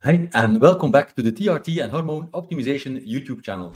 Hi, and welcome back to the TRT and Hormone Optimization YouTube channel.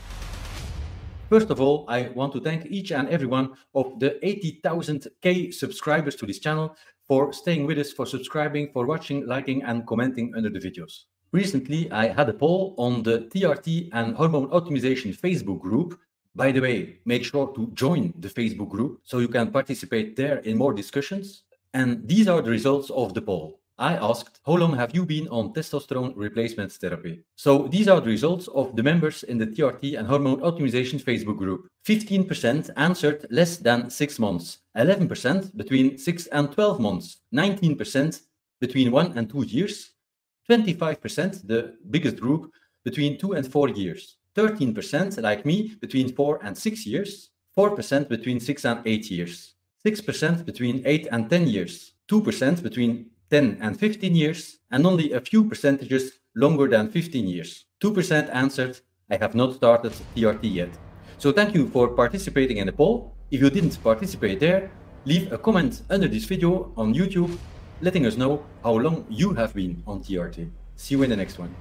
First of all, I want to thank each and every one of the 80,000 subscribers to this channel for staying with us, for subscribing, for watching, liking, and commenting under the videos. Recently, I had a poll on the TRT and Hormone Optimization Facebook group. By the way, make sure to join the Facebook group so you can participate there in more discussions. And these are the results of the poll. I asked, how long have you been on testosterone replacement therapy? So these are the results of the members in the TRT and Hormone Optimization Facebook group. 15% answered less than 6 months, 11% between 6 and 12 months, 19% between 1 and 2 years, 25%, the biggest group, between 2 and 4 years, 13%, like me, between 4 and 6 years, 4% between 6 and 8 years, 6% between 8 and 10 years, 2% between 10 and 15 years, and only a few percentages longer than 15 years. 2% answered, I have not started TRT yet. So thank you for participating in the poll. If you didn't participate there, leave a comment under this video on YouTube, letting us know how long you have been on TRT. See you in the next one.